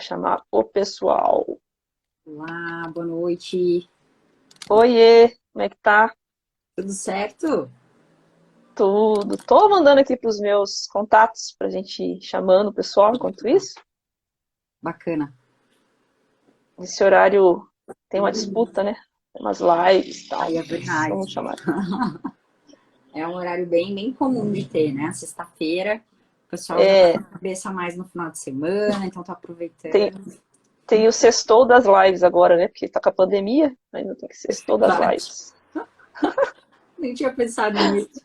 Chamar o pessoal. Olá, boa noite. Oiê, como é que tá? Tudo certo? Tudo. Tô mandando aqui pros meus contatos pra gente ir chamando o pessoal enquanto isso. Bacana. Nesse horário tem uma disputa, né? Tem umas lives e tal. Aí é Mas vamos verdade. chamar. É um horário bem comum de ter, né? Sexta-feira, o pessoal já tá com É, a cabeça mais no final de semana, então tá tem, aproveitando. tem o sextou das lives agora, né? Porque tá com a pandemia, ainda tem que sextou das Verdade. lives. Nem tinha pensado nisso.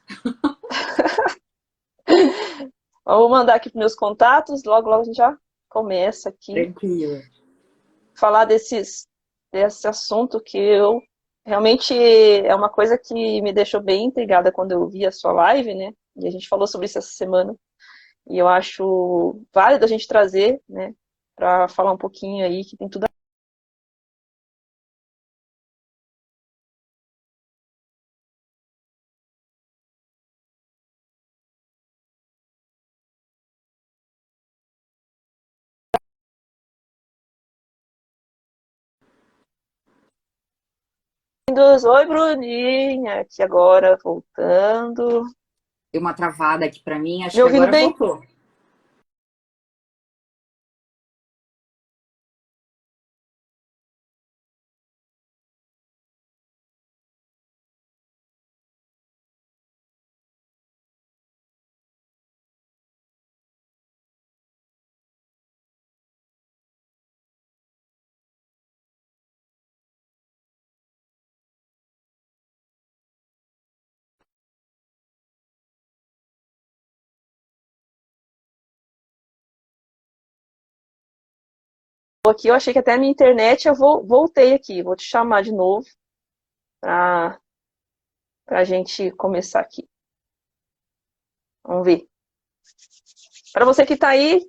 Vou mandar aqui pros meus contatos, logo a gente já começa aqui. Tranquilo. Falar desse assunto que eu realmente é uma coisa que me deixou bem intrigada quando eu vi a sua live, né? E a gente falou sobre isso essa semana. E eu acho válido a gente trazer, né, para falar um pouquinho aí que tem tudo a... Oi, Bruninha, aqui agora voltando. Deu uma travada aqui pra mim, acho Me que ouvindo agora bem? voltou. Aqui eu achei que até a minha internet voltei aqui. Vou te chamar de novo para a gente começar aqui. Vamos ver. Para você que está aí,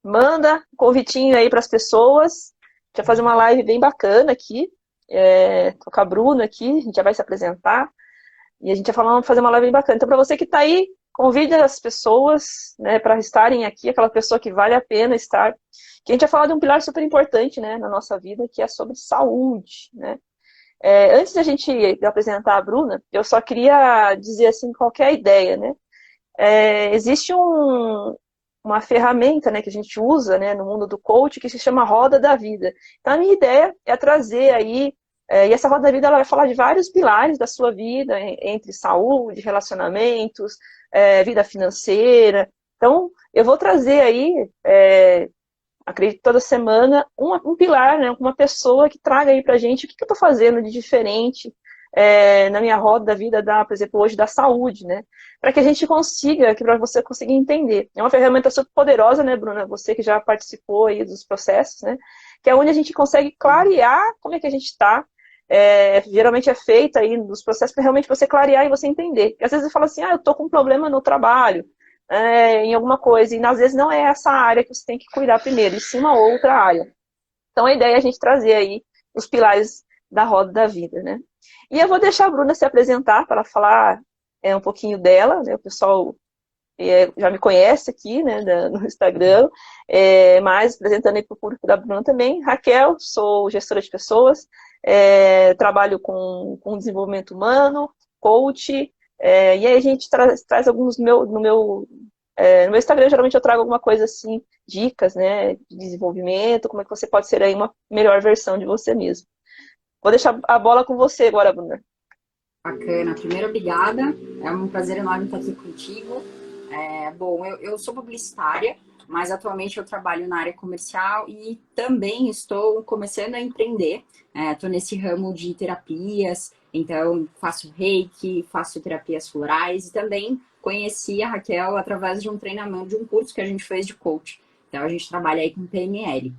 manda um convitinho aí para as pessoas. A gente vai fazer uma live bem bacana aqui. Tô com a Bruna aqui, a gente já vai se apresentar. E a gente vai fazer uma live bem bacana. Então, para você que está aí, convide as pessoas, né, para estarem aqui, aquela pessoa que vale a pena estar. Que a gente vai falar de um pilar super importante, né, na nossa vida, que é sobre saúde, né? Antes da gente apresentar a Bruna, eu só queria dizer assim qual que é a ideia, né? Existe uma ferramenta, né, que a gente usa, né, no mundo do coach que se chama Roda da Vida. Então, a minha ideia é trazer aí, e essa Roda da Vida ela vai falar de vários pilares da sua vida, entre saúde, relacionamentos, vida financeira. Então, eu vou trazer aí, acredito toda semana, um pilar, né, uma pessoa que traga aí pra gente o que eu estou fazendo de diferente na minha roda da vida, por exemplo, hoje da saúde, né? Para que a gente consiga, que para você conseguir entender. É uma ferramenta super poderosa, né, Bruna? Você que já participou aí dos processos, né? Que é onde a gente consegue clarear como é que a gente está. Geralmente é feita aí nos processos para realmente você clarear e você entender. Porque às vezes você fala assim, eu estou com um problema no trabalho, em alguma coisa, e às vezes não é essa área que você tem que cuidar primeiro, e sim uma outra área. Então a ideia é a gente trazer aí os pilares da roda da vida, né? E eu vou deixar a Bruna se apresentar para ela falar um pouquinho dela, né? O pessoal já me conhece aqui, né, no Instagram, mas apresentando aí para o público da Bruna também. Raquel, sou gestora de pessoas, trabalho com desenvolvimento humano, coach, e aí a gente traz alguns no meu Instagram, geralmente eu trago alguma coisa assim, dicas, né, de desenvolvimento, como é que você pode ser aí uma melhor versão de você mesmo. Vou deixar a bola com você agora, Bruna. Bacana. Primeiro, obrigada. É um prazer enorme estar aqui contigo. Bom, eu sou publicitária, mas atualmente eu trabalho na área comercial e também estou começando a empreender. Estou nesse ramo de terapias, então faço reiki, faço terapias florais e também conheci a Raquel através de um treinamento, de um curso que a gente fez de coach. Então a gente trabalha aí com PNL.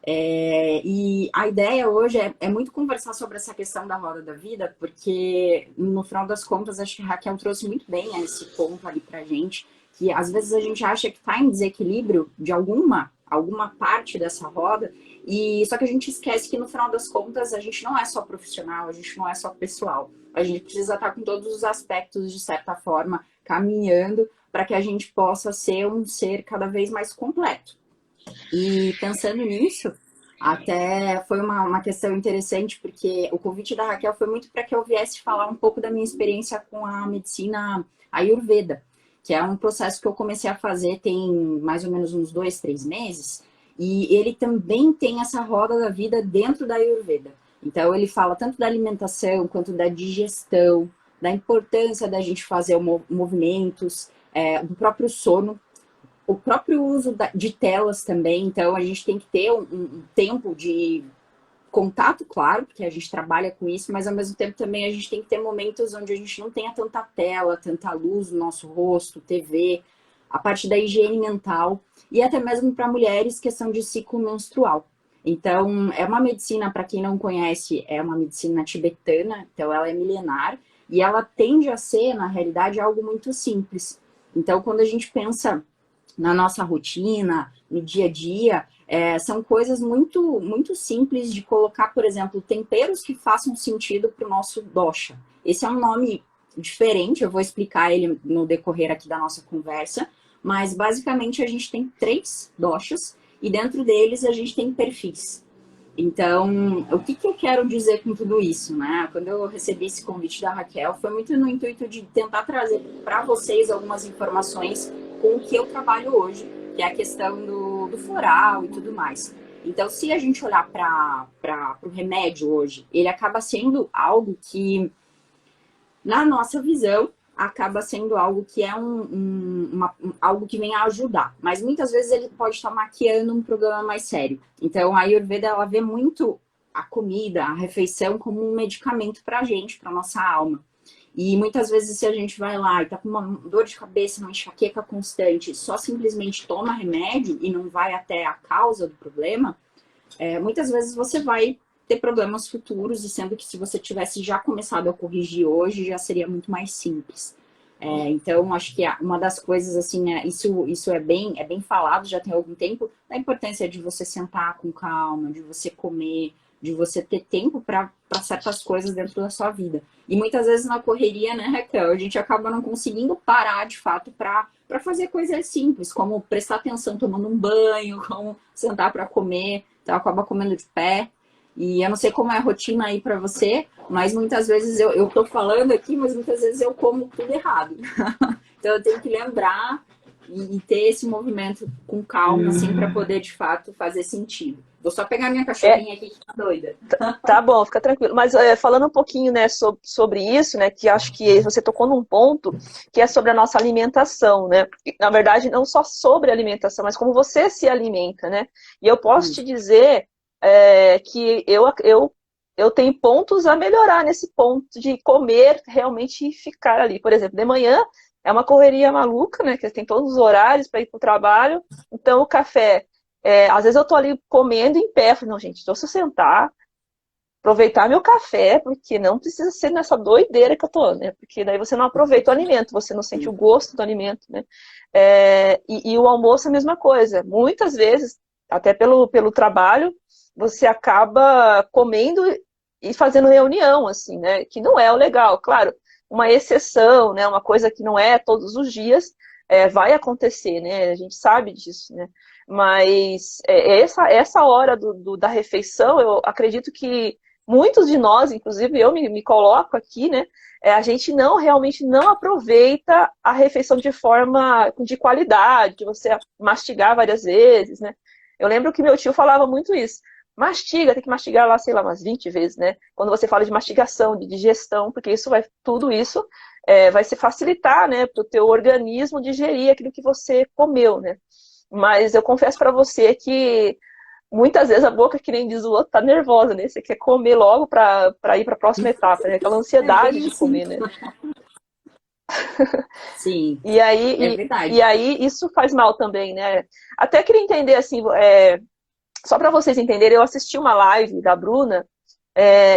E a ideia hoje é muito conversar sobre essa questão da roda da vida, porque no final das contas, acho que a Raquel trouxe muito bem, né, esse ponto ali pra gente, que às vezes a gente acha que está em desequilíbrio de alguma parte dessa roda, e só que a gente esquece que no final das contas a gente não é só profissional, a gente não é só pessoal, a gente precisa estar com todos os aspectos, de certa forma, caminhando para que a gente possa ser um ser cada vez mais completo. E pensando nisso, até foi uma questão interessante, porque o convite da Raquel foi muito para que eu viesse falar um pouco da minha experiência com a medicina Ayurveda, que é um processo que eu comecei a fazer tem mais ou menos uns 2, 3 meses, e ele também tem essa roda da vida dentro da Ayurveda. Então ele fala tanto da alimentação quanto da digestão, da importância da gente fazer movimentos, do próprio sono, o próprio uso de telas também. Então a gente tem que ter um tempo de contato, claro, porque a gente trabalha com isso, mas ao mesmo tempo também a gente tem que ter momentos onde a gente não tenha tanta tela, tanta luz no nosso rosto, TV, a parte da higiene mental e até mesmo para mulheres, questão de ciclo menstrual. Então, é uma medicina, para quem não conhece, é uma medicina tibetana, então ela é milenar e ela tende a ser, na realidade, algo muito simples. Então, quando a gente pensa na nossa rotina, no dia a dia, são coisas muito, muito simples de colocar, por exemplo, temperos que façam sentido para o nosso dosha. Esse é um nome diferente, eu vou explicar ele no decorrer aqui da nossa conversa, mas basicamente a gente tem 3 doshas e dentro deles a gente tem perfis. Então, o que eu quero dizer com tudo isso, né? Quando eu recebi esse convite da Raquel, foi muito no intuito de tentar trazer para vocês algumas informações com o que eu trabalho hoje, que é a questão do floral e tudo mais. Então, se a gente olhar para o remédio hoje, ele acaba sendo algo que, na nossa visão, acaba sendo algo que é algo que vem a ajudar. Mas muitas vezes ele pode estar maquiando um problema mais sério. Então, a Ayurveda, ela vê muito a comida, a refeição, como um medicamento para a gente, para nossa alma. E muitas vezes, se a gente vai lá e tá com uma dor de cabeça, uma enxaqueca constante, só simplesmente toma remédio e não vai até a causa do problema, muitas vezes você vai ter problemas futuros, e sendo que se você tivesse já começado a corrigir hoje, já seria muito mais simples. Então, acho que uma das coisas, assim, isso é bem falado, já tem algum tempo, da importância de você sentar com calma, de você comer, de você ter tempo para certas coisas dentro da sua vida. E muitas vezes na correria, né, Raquel, a gente acaba não conseguindo parar, de fato, para fazer coisas simples, como prestar atenção tomando um banho, como sentar para comer, então acaba comendo de pé. E eu não sei como é a rotina aí para você, mas muitas vezes eu tô falando aqui, mas muitas vezes eu como tudo errado. Então eu tenho que lembrar e ter esse movimento com calma, assim, para poder de fato fazer sentido. Vou só pegar minha cachorrinha aqui que tá doida. Tá bom, fica tranquilo. Mas falando um pouquinho, né, sobre isso, né, que acho que você tocou num ponto que é sobre a nossa alimentação, né? Na verdade, não só sobre a alimentação, mas como você se alimenta, né? E eu posso te dizer que eu tenho pontos a melhorar nesse ponto de comer realmente e ficar ali. Por exemplo, de manhã é uma correria maluca, né? Que tem todos os horários para ir para o trabalho. Então, o café, às vezes eu tô ali comendo em pé. Eu falo, não, gente, deixa eu sentar, aproveitar meu café, porque não precisa ser nessa doideira que eu tô, né? Porque daí você não aproveita o alimento, você não sente o gosto do alimento, né? E o almoço é a mesma coisa. Muitas vezes, até pelo trabalho, você acaba comendo e fazendo reunião, assim, né? Que não é o legal. Claro, uma exceção, né? Uma coisa que não é todos os dias, vai acontecer, né? A gente sabe disso, né? Mas essa hora da refeição, eu acredito que muitos de nós, inclusive eu me coloco aqui, né? A gente realmente não aproveita a refeição de forma de qualidade, de você mastigar várias vezes, né? Eu lembro que meu tio falava muito isso. Mastiga, tem que mastigar lá, sei lá, umas 20 vezes, né? Quando você fala de mastigação, de digestão, porque tudo isso vai se facilitar, né, para o teu organismo digerir aquilo que você comeu, né? Mas eu confesso para você que muitas vezes a boca, que nem diz o outro, tá nervosa, né? Você quer comer logo para ir para a próxima etapa, né? Aquela ansiedade Bem de assim. comer, né? Sim, E é aí, e verdade. aí isso faz mal também, né? Até queria entender, assim, só para vocês entenderem, eu assisti uma live da Bruna,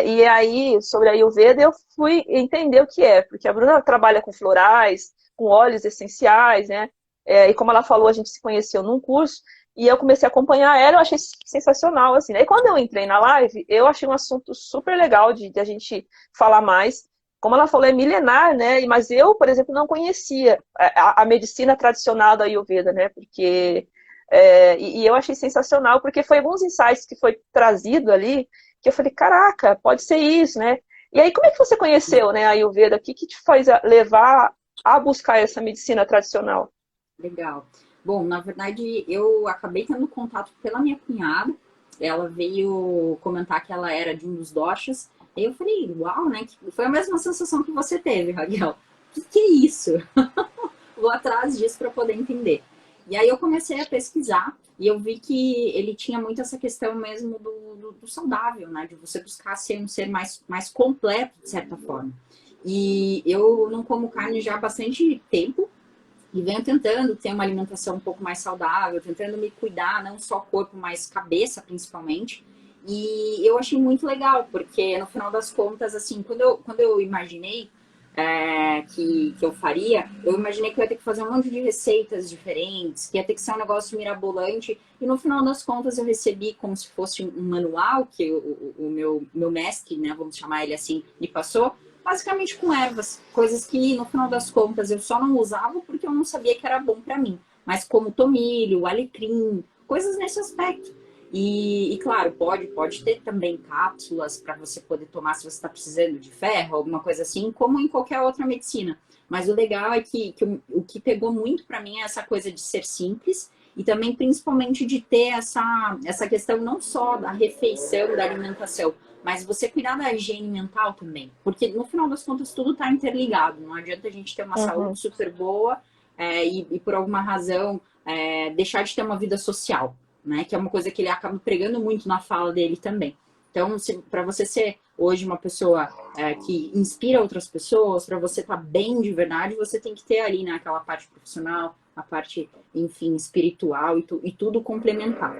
e aí, sobre a Ayurveda, eu fui entender o que é, porque a Bruna trabalha com florais, com óleos essenciais, né? E como ela falou, a gente se conheceu num curso, e eu comecei a acompanhar ela, eu achei sensacional, assim, né? E quando eu entrei na live, eu achei um assunto super legal de a gente falar mais. Como ela falou, é milenar, né? Mas eu, por exemplo, não conhecia a medicina tradicional da Ayurveda, né? Porque E eu achei sensacional, porque foi alguns insights que foi trazido ali, que eu falei, caraca, pode ser isso, né? E aí, como é que você conheceu, né, a Ayurveda? O que que te faz levar a buscar essa medicina tradicional? Legal. Bom, na verdade, eu acabei tendo contato pela minha cunhada. Ela veio comentar que ela era de um dos doshas. Aí eu falei, uau, né? Foi a mesma sensação que você teve, Raquel. O que é isso? Vou atrás disso para poder entender. E aí eu comecei a pesquisar e eu vi que ele tinha muito essa questão mesmo do saudável, né? De você buscar ser um ser mais completo, de certa forma. E eu não como carne já há bastante tempo, e venho tentando ter uma alimentação um pouco mais saudável, tentando me cuidar, não só corpo, mas cabeça, principalmente. E eu achei muito legal, porque no final das contas, assim, quando eu imaginei que eu faria, eu imaginei que eu ia ter que fazer um monte de receitas diferentes, que ia ter que ser um negócio mirabolante, e no final das contas eu recebi como se fosse um manual que o meu mestre, né, vamos chamar ele assim, me passou, basicamente com ervas, coisas que no final das contas eu só não usava porque eu não sabia que era bom para mim, mas como tomilho, alecrim, coisas nesse aspecto. E claro, pode ter também cápsulas para você poder tomar se você está precisando de ferro, alguma coisa assim, como em qualquer outra medicina. Mas o legal é que o que pegou muito para mim é essa coisa de ser simples e também principalmente de ter essa questão não só da refeição, da alimentação, mas você cuidar da higiene mental também. Porque no final das contas tudo está interligado. Não adianta a gente ter uma Uhum. saúde super boa e por alguma razão deixar de ter uma vida social, né? Que é uma coisa que ele acaba pregando muito na fala dele também. Então, para você ser hoje uma pessoa que inspira outras pessoas, para você estar bem de verdade, você tem que ter ali, né, aquela parte profissional, a parte, enfim, espiritual e tudo complementar.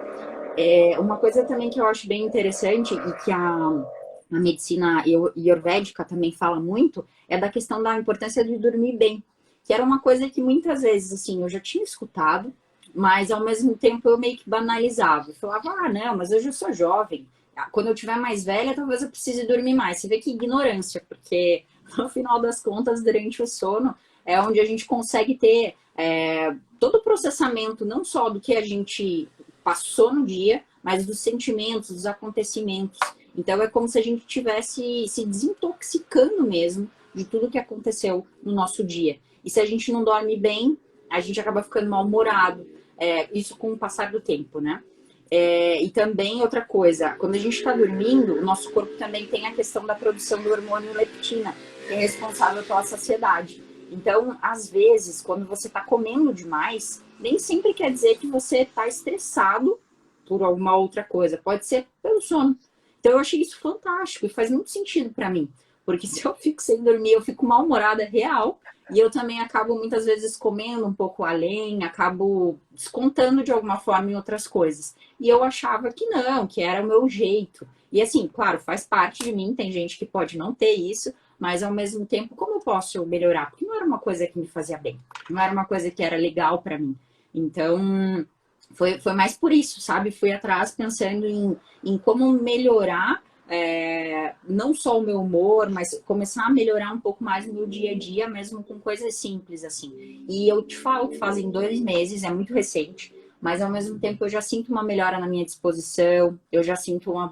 Uma coisa também que eu acho bem interessante e que a medicina ayurvédica também fala muito é da questão da importância de dormir bem, que era uma coisa que muitas vezes, assim, eu já tinha escutado, mas ao mesmo tempo eu meio que banalizava. Eu falava, ah, não, mas hoje eu sou jovem. Quando eu tiver mais velha, talvez eu precise dormir mais. Você vê que ignorância, porque no final das contas, durante o sono, é onde a gente consegue ter todo o processamento, não só do que a gente passou no dia, mas dos sentimentos, dos acontecimentos. Então é como se a gente tivesse se desintoxicando mesmo de tudo que aconteceu no nosso dia. E se a gente não dorme bem, a gente acaba ficando mal-humorado. Isso com o passar do tempo, né? E também outra coisa, quando a gente está dormindo, o nosso corpo também tem a questão da produção do hormônio leptina, que é responsável pela saciedade. Então, às vezes, quando você está comendo demais, nem sempre quer dizer que você está estressado por alguma outra coisa. Pode ser pelo sono. Então, eu achei isso fantástico e faz muito sentido para mim. Porque se eu fico sem dormir, eu fico mal-humorada real. E eu também acabo muitas vezes comendo um pouco além, acabo descontando de alguma forma em outras coisas. E eu achava que não, que era o meu jeito. E assim, claro, faz parte de mim, tem gente que pode não ter isso, mas ao mesmo tempo, como eu posso melhorar? Porque não era uma coisa que me fazia bem, não era uma coisa que era legal para mim. Então, foi mais por isso, sabe? Fui atrás pensando em como melhorar não só o meu humor, mas começar a melhorar um pouco mais o meu dia a dia, mesmo com coisas simples, assim. E eu te falo que fazem 2 meses, é muito recente, mas ao mesmo tempo eu já sinto uma melhora na minha disposição, eu já sinto um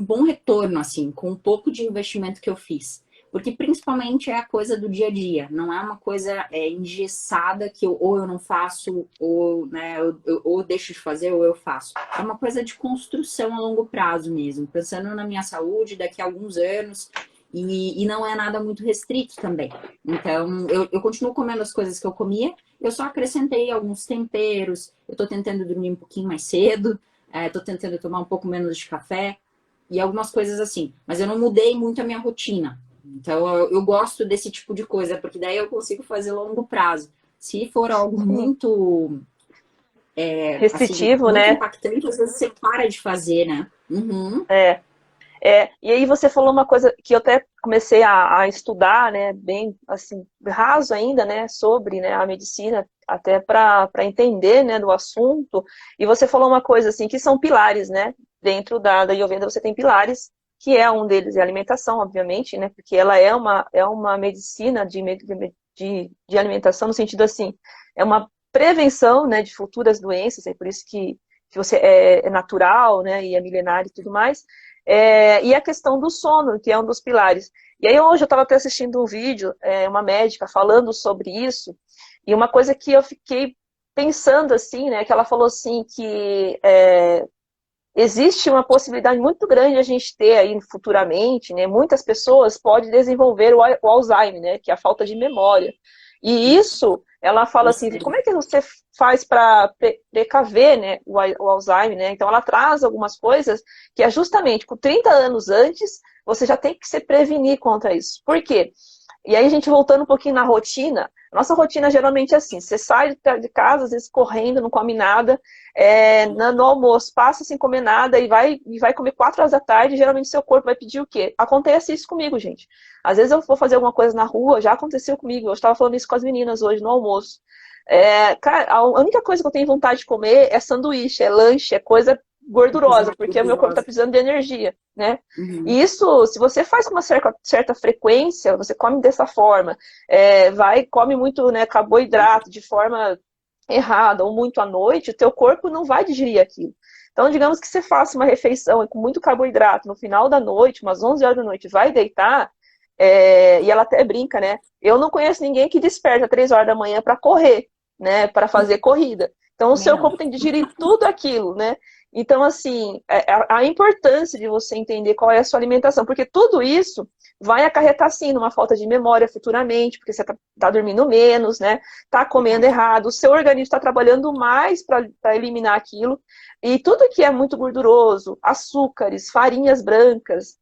bom retorno, assim, com um pouco de investimento que eu fiz. Porque principalmente é a coisa do dia a dia, não é uma coisa engessada que ou eu não faço, ou, né, ou deixo de fazer, ou eu faço. É uma coisa de construção a longo prazo mesmo, pensando na minha saúde daqui a alguns anos, e não é nada muito restrito também. Então, eu continuo comendo as coisas que eu comia, eu só acrescentei alguns temperos, eu tô tentando dormir um pouquinho mais cedo, tô tentando tomar um pouco menos de café, e algumas coisas assim. Mas eu não mudei muito a minha rotina. Então eu gosto desse tipo de coisa, porque daí eu consigo fazer longo prazo. Se for algo muito, assim, Restritivo, muito né? impactante, às vezes você para de fazer, né? Uhum. É. E aí você falou uma coisa que eu até comecei a estudar, né, bem assim, raso ainda, né, sobre, né, a medicina, até para entender, né, do assunto. E você falou uma coisa assim, que são pilares, né? Dentro da Ayurveda você tem pilares, que é um deles é a alimentação, obviamente, né? Porque ela é uma medicina de alimentação no sentido assim, é uma prevenção, né, de futuras doenças, é por isso que você é natural, né, e é milenário e tudo mais, e a questão do sono, que é um dos pilares. E aí hoje eu estava até assistindo um vídeo, uma médica falando sobre isso, e uma coisa que eu fiquei pensando assim, né, que ela falou assim que existe uma possibilidade muito grande de a gente ter aí futuramente, né, muitas pessoas podem desenvolver o Alzheimer, né, que é a falta de memória. E isso, ela fala assim, como é que você faz para precaver, né, o Alzheimer, né? Então ela traz algumas coisas que é justamente com 30 anos antes, você já tem que se prevenir contra isso. Por quê? E aí a gente voltando um pouquinho na rotina, nossa rotina geralmente é assim, você sai de casa, às vezes correndo, não come nada, no almoço passa sem comer nada e vai comer 4 horas da tarde, geralmente seu corpo vai pedir o quê? Acontece isso comigo, gente. Às vezes eu vou fazer alguma coisa na rua, já aconteceu comigo, eu estava falando isso com as meninas hoje no almoço. Cara, a única coisa que eu tenho vontade de comer é sanduíche, é lanche, é coisa gordurosa, porque o meu corpo está precisando de energia, né? E isso, se você faz com uma certa frequência, você come dessa forma, come muito, né, carboidrato de forma errada ou muito à noite, o teu corpo não vai digerir aquilo. Então, digamos que você faça uma refeição com muito carboidrato no final da noite, umas 11 horas da noite, vai deitar, e ela até brinca, né? Eu não conheço ninguém que desperta 3 horas da manhã para correr, né? Para fazer corrida. Então, o seu corpo tem que digerir tudo aquilo, né? Então, assim, a importância de você entender qual é a sua alimentação, porque tudo isso vai acarretar, sim, numa falta de memória futuramente, porque você tá dormindo menos, né? Tá comendo errado, o seu organismo está trabalhando mais para eliminar aquilo, e tudo que é muito gorduroso, açúcares, farinhas brancas,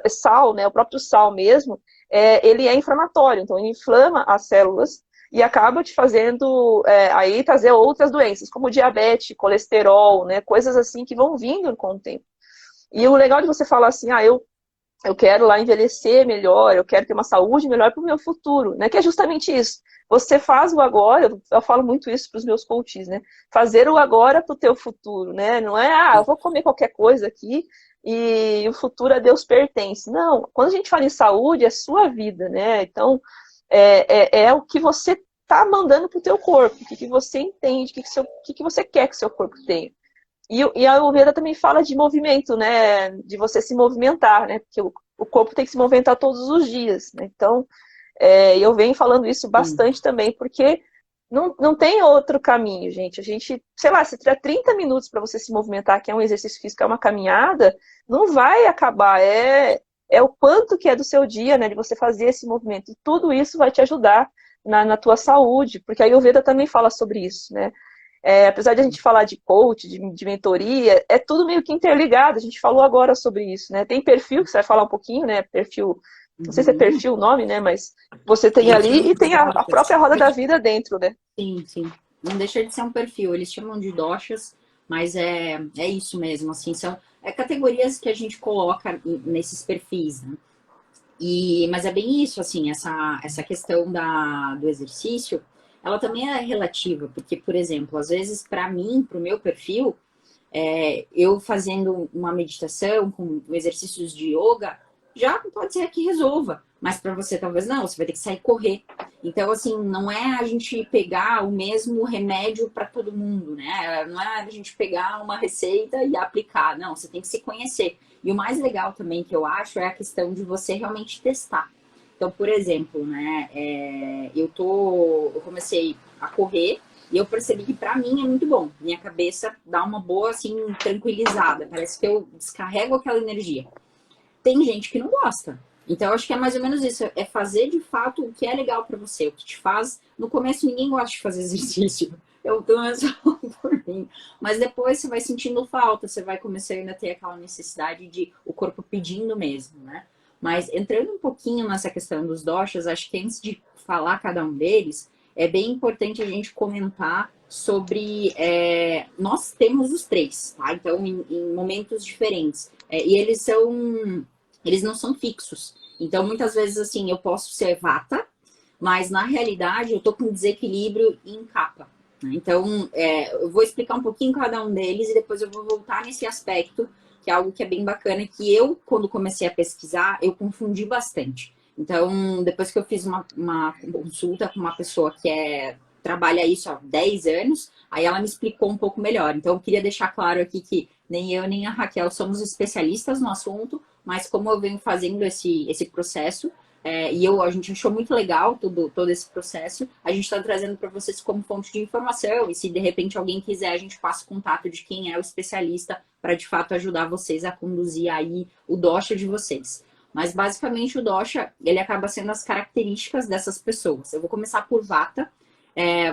sal, né? O próprio sal mesmo, ele é inflamatório, então ele inflama as células, e acaba te fazendo aí trazer outras doenças, como diabetes, colesterol, né, coisas assim que vão vindo com o tempo. E o legal de você falar assim, eu quero lá envelhecer melhor, eu quero ter uma saúde melhor para o meu futuro, né, que é justamente isso. Você faz o agora, eu falo muito isso para os meus coaches, né, fazer o agora para o teu futuro, né, não é, eu vou comer qualquer coisa aqui e o futuro a Deus pertence. Não, quando a gente fala em saúde, é sua vida, né, então é o que você está mandando para o teu corpo, o que você entende, o que você quer que o seu corpo tenha. E a Ayurveda também fala de movimento, né? De você se movimentar, né? Porque o corpo tem que se movimentar todos os dias, né? Então, eu venho falando isso bastante também, porque não tem outro caminho, gente. A gente, sei lá, se tiver 30 minutos para você se movimentar, que é um exercício físico, é uma caminhada, não vai acabar. É o quanto que é do seu dia, né? De você fazer esse movimento. E tudo isso vai te ajudar na tua saúde, porque a Ayurveda também fala sobre isso, né? Apesar de a gente falar de coach, de mentoria, é tudo meio que interligado. A gente falou agora sobre isso, né? Tem perfil, que você vai falar um pouquinho, né? Perfil, não sei se é perfil o nome, né? Mas você tem ali e tem a própria roda da vida dentro, né? Sim, sim. Não deixa de ser um perfil. Eles chamam de doshas, mas é isso mesmo, assim, são categorias que a gente coloca nesses perfis, né? Mas é bem isso, assim, essa questão do exercício, ela também é relativa, porque, por exemplo, às vezes, para mim, para o meu perfil, eu fazendo uma meditação com exercícios de yoga, já pode ser que resolva. Mas para você, talvez não, você vai ter que sair correr. Então, assim, não é a gente pegar o mesmo remédio para todo mundo, né? Não é a gente pegar uma receita e aplicar. Não, você tem que se conhecer. E o mais legal também que eu acho é a questão de você realmente testar. Então, por exemplo, né? Eu comecei a correr e eu percebi que para mim é muito bom. Minha cabeça dá uma boa, assim, tranquilizada. Parece que eu descarrego aquela energia. Tem gente que não gosta. Então, eu acho que é mais ou menos isso. É fazer, de fato, o que é legal para você. O que te faz... No começo, ninguém gosta de fazer exercício. Eu tô por mim. Mas depois você vai sentindo falta. Você vai começando a ter aquela necessidade de o corpo pedindo mesmo, né? Mas entrando um pouquinho nessa questão dos doshas, acho que antes de falar cada um deles, é bem importante a gente comentar sobre... nós temos os três, tá? Então, em momentos diferentes. E eles não são fixos. Então, muitas vezes, assim, eu posso ser vata, mas na realidade eu tô com desequilíbrio em capa. Né? Então, eu vou explicar um pouquinho cada um deles e depois eu vou voltar nesse aspecto, que é algo que é bem bacana, que eu, quando comecei a pesquisar, eu confundi bastante. Então, depois que eu fiz uma consulta com uma pessoa que é trabalha isso há 10 anos, aí ela me explicou um pouco melhor. Então, eu queria deixar claro aqui que nem eu nem a Raquel somos especialistas no assunto, mas como eu venho fazendo esse processo, a gente achou muito legal todo esse processo, a gente está trazendo para vocês como fonte de informação, e se de repente alguém quiser, a gente passa o contato de quem é o especialista para de fato ajudar vocês a conduzir aí o dosha de vocês. Mas basicamente o dosha, ele acaba sendo as características dessas pessoas. Eu vou começar por vata.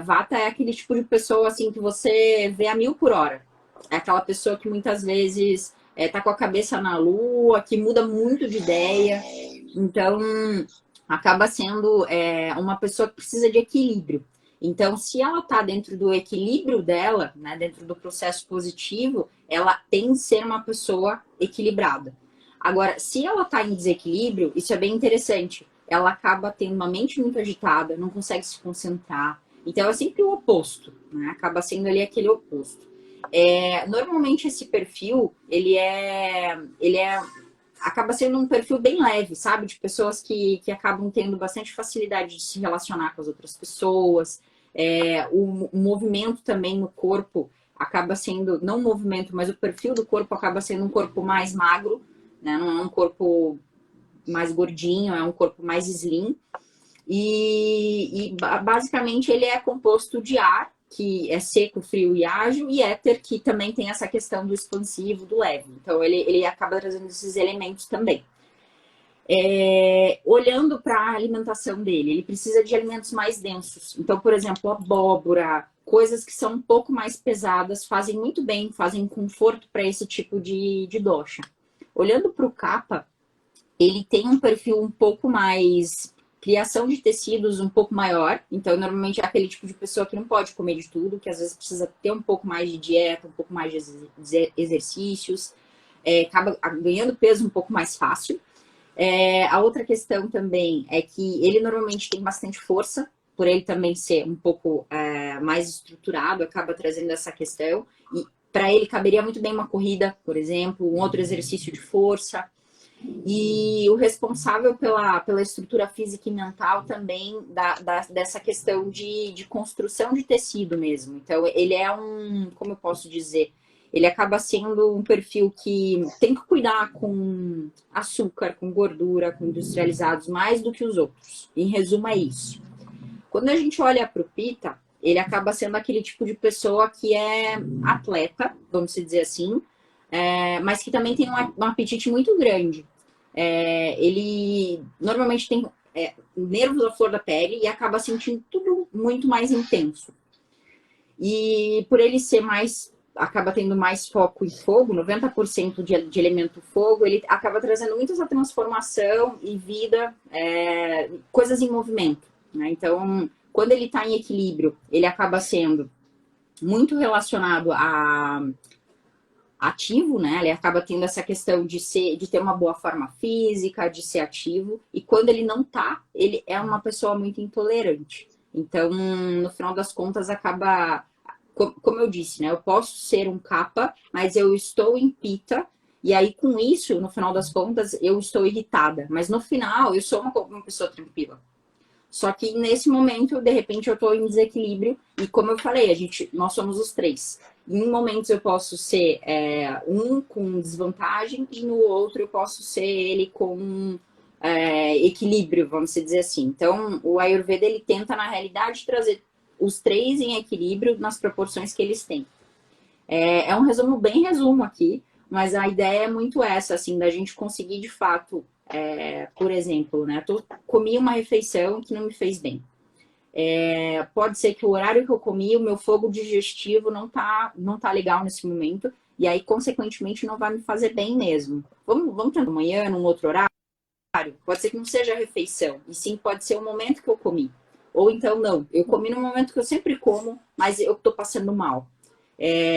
Vata é aquele tipo de pessoa assim que você vê a 1000 por hora. É aquela pessoa que muitas vezes tá com a cabeça na lua, que muda muito de ideia. Então, acaba sendo uma pessoa que precisa de equilíbrio. Então, se ela está dentro do equilíbrio dela, né, dentro do processo positivo, ela tem que ser uma pessoa equilibrada. Agora, se ela está em desequilíbrio, isso é bem interessante. Ela acaba tendo uma mente muito agitada, não consegue se concentrar. Então, é sempre o oposto, né? Acaba sendo ali aquele oposto. Normalmente, esse perfil, acaba sendo um perfil bem leve, sabe? De pessoas que acabam tendo bastante facilidade de se relacionar com as outras pessoas. O movimento também no corpo acaba sendo, não o movimento, mas o perfil do corpo acaba sendo um corpo mais magro, né? Não é um corpo mais gordinho, é um corpo mais slim. E basicamente ele é composto de ar, que é seco, frio e ágil, e éter, que também tem essa questão do expansivo, do leve. Então ele acaba trazendo esses elementos também. Olhando para a alimentação dele, ele precisa de alimentos mais densos. Então, por exemplo, abóbora, coisas que são um pouco mais pesadas, fazem muito bem, fazem conforto para esse tipo de dosha. Olhando para o kapha, ele tem um perfil um pouco mais criação de tecidos um pouco maior, então normalmente é aquele tipo de pessoa que não pode comer de tudo, que às vezes precisa ter um pouco mais de dieta, um pouco mais de exercícios, acaba ganhando peso um pouco mais fácil. A outra questão também é que ele normalmente tem bastante força, por ele também ser um pouco mais estruturado, acaba trazendo essa questão, e para ele caberia muito bem uma corrida, por exemplo, um outro exercício de força. E o responsável pela estrutura física e mental também dessa questão de construção de tecido mesmo. Então, ele é como eu posso dizer, ele acaba sendo um perfil que tem que cuidar com açúcar, com gordura, com industrializados, mais do que os outros. Em resumo, é isso. Quando a gente olha para o Pitta, ele acaba sendo aquele tipo de pessoa que é atleta, vamos dizer assim, mas que também tem um apetite muito grande. Ele normalmente tem nervos à flor da pele e acaba sentindo tudo muito mais intenso. E por ele ser acaba tendo mais foco em fogo, 90% de elemento fogo, ele acaba trazendo muito essa transformação e vida, coisas em movimento, né? Então, quando ele está em equilíbrio, ele acaba sendo muito relacionado a ativo, né? Ele acaba tendo essa questão de ter uma boa forma física, de ser ativo. E quando ele não tá, ele é uma pessoa muito intolerante. Então, no final das contas, acaba, como eu disse, né? Eu posso ser um kapha, mas eu estou em pitta. E aí, com isso, no final das contas, eu estou irritada. Mas no final, eu sou uma pessoa tranquila. Só que nesse momento, de repente, eu estou em desequilíbrio. E como eu falei, nós somos os três. Em momentos eu posso ser um com desvantagem e no outro eu posso ser ele com equilíbrio, vamos dizer assim. Então, o Ayurveda, ele tenta, na realidade, trazer os três em equilíbrio nas proporções que eles têm. É um resumo, bem resumo aqui, mas a ideia é muito essa, assim, da gente conseguir, de fato, por exemplo, né? Comi uma refeição que não me fez bem. Pode ser que o horário que eu comi, o meu fogo digestivo não tá legal nesse momento, e aí, consequentemente, não vai me fazer bem mesmo. Vamos tentar amanhã, num outro horário? Pode ser que não seja a refeição, e sim pode ser o momento que eu comi. Ou então, não, eu comi no momento que eu sempre como, mas eu tô passando mal.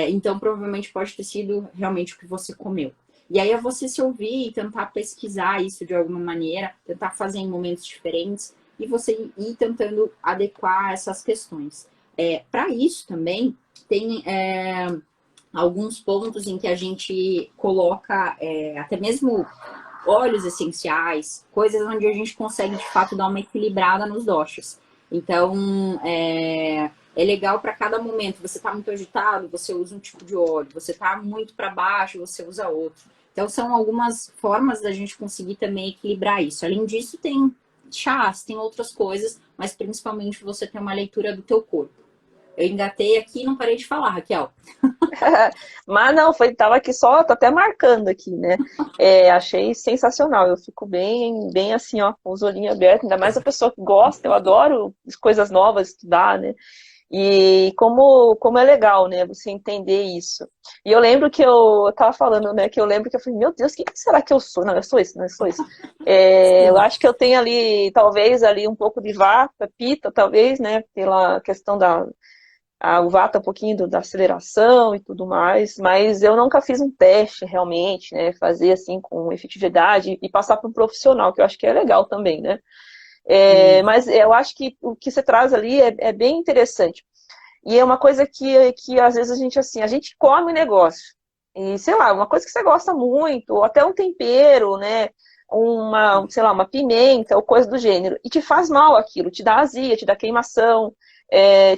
Então, provavelmente pode ter sido realmente o que você comeu. E aí é você se ouvir e tentar pesquisar isso de alguma maneira, tentar fazer em momentos diferentes, e você ir tentando adequar essas questões. Para isso também, tem alguns pontos em que a gente coloca até mesmo óleos essenciais, coisas onde a gente consegue, de fato, dar uma equilibrada nos doshas. Então, é legal para cada momento. Você está muito agitado, você usa um tipo de óleo. Você está muito para baixo, você usa outro. Então, são algumas formas da gente conseguir também equilibrar isso. Além disso, tem chás, tem outras coisas, mas principalmente você tem uma leitura do teu corpo. Eu engatei aqui e não parei de falar, Raquel. Mas não, tava aqui só, tô até marcando aqui, né? Achei sensacional. Eu fico bem assim, ó, com os olhinhos abertos, ainda mais a pessoa que gosta, eu adoro coisas novas, estudar, né? E como é legal, né, você entender isso. E eu lembro que eu tava falando, né, que eu lembro que eu falei, meu Deus, quem será que eu sou? Não, eu sou isso, não, eu sou isso. Eu Sim. acho que eu tenho ali, talvez, ali um pouco de vata, pita, talvez, né, pela questão o vata um pouquinho da aceleração e tudo mais, mas eu nunca fiz um teste realmente, né, fazer assim com efetividade e passar para um profissional, que eu acho que é legal também, né. Mas eu acho que o que você traz ali é bem interessante. E é uma coisa que às vezes a gente come o negócio. E, sei lá, uma coisa que você gosta muito, ou até um tempero, né? Sei lá, uma pimenta, ou coisa do gênero. E te faz mal aquilo, te dá azia, te dá queimação,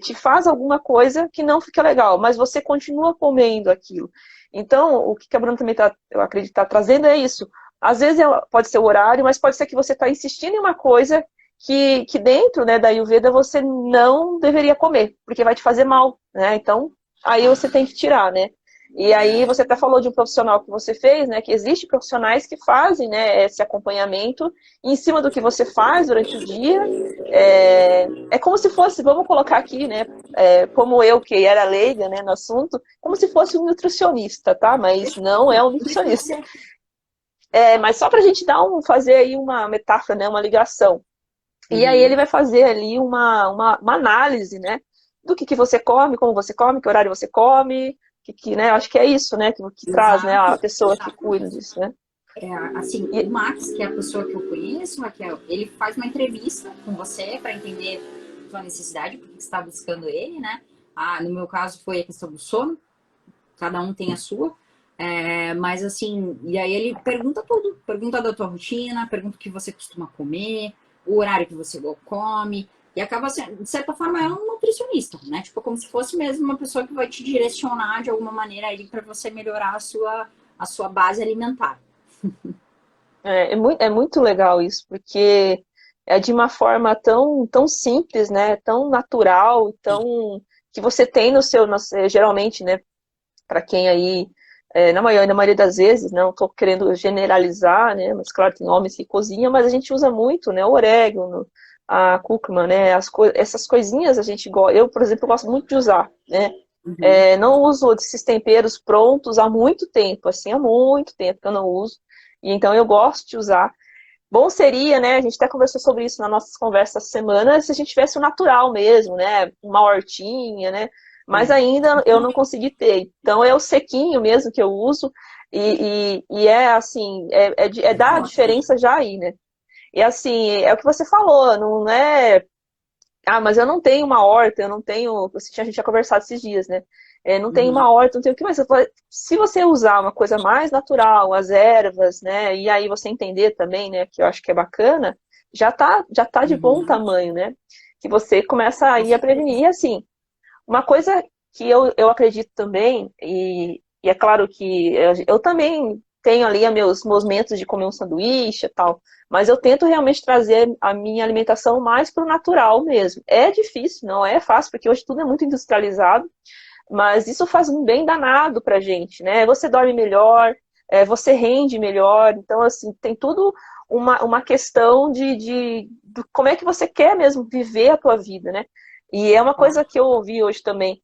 te faz alguma coisa que não fica legal, mas você continua comendo aquilo. Então, o que a Bruna também eu acredito, está trazendo é isso. Às vezes pode ser o horário, mas pode ser que você está insistindo em uma coisa que dentro, né, da Ayurveda você não deveria comer, porque vai te fazer mal, né? Então, aí você tem que tirar, né? E aí você até falou de um profissional que você fez, né? Que existe profissionais que fazem, né, esse acompanhamento em cima do que você faz durante o dia. É como se fosse, vamos colocar aqui, né? Como eu que era leiga, né, no assunto, como se fosse um nutricionista, tá? Mas não é um nutricionista. Mas só para a gente fazer aí uma metáfora, né, uma ligação. E aí ele vai fazer ali uma análise, né? Do que você come, como você come, que horário você come, né? Acho que é isso, né? Que traz, né? A Exato, pessoa que cuida exatamente. disso, né? Assim, o E, Max, que é a pessoa que eu conheço, Raquel, ele faz uma entrevista com você para entender sua necessidade, porque você está buscando ele, né? No meu caso foi a questão do sono, cada um tem a sua. Mas assim, e aí ele pergunta tudo, pergunta da tua rotina, pergunta o que você costuma comer, o horário que você come, e acaba sendo, de certa forma, é um nutricionista, né? Tipo, como se fosse mesmo uma pessoa que vai te direcionar de alguma maneira aí para você melhorar a sua base alimentar. é muito legal isso, porque é de uma forma tão simples, né? Tão natural, tão que você tem geralmente, né? Para quem aí, na maioria das vezes, não estou querendo generalizar, né, mas claro, tem homens que cozinham, mas a gente usa muito, né, o orégano, a cúrcuma, né, essas coisinhas a gente gosta, eu, por exemplo, gosto muito de usar, né, Uhum. não uso esses temperos prontos há muito tempo, assim, há muito tempo que eu não uso, e então eu gosto de usar. Bom seria, né, a gente até conversou sobre isso nas nossas conversas essa semana, se a gente tivesse o natural mesmo, né, uma hortinha, né, mas É. ainda eu não consegui ter. Então é o sequinho mesmo que eu uso, e é assim, dar a Ótimo. diferença já aí, né. E assim, é o que você falou, não é mas eu não tenho uma horta, eu não tenho. A gente tinha conversado esses dias, né? Não tenho Uhum. uma horta, não tenho o que mais. Se você usar uma coisa mais natural, as ervas, né? E aí você entender também, né? Que eu acho que é bacana, já tá de bom Uhum. tamanho, né? Que você começa Com aí a prevenir. certeza. E assim, uma coisa que eu acredito também, e é claro que eu também tenho ali os meus momentos de comer um sanduíche e tal, mas eu tento realmente trazer a minha alimentação mais para o natural mesmo. É difícil, não é fácil, porque hoje tudo é muito industrializado, mas isso faz um bem danado para a gente, né? Você dorme melhor, você rende melhor, então, assim, tem tudo uma questão de como é que você quer mesmo viver a tua vida, né? E é uma coisa que eu ouvi hoje também,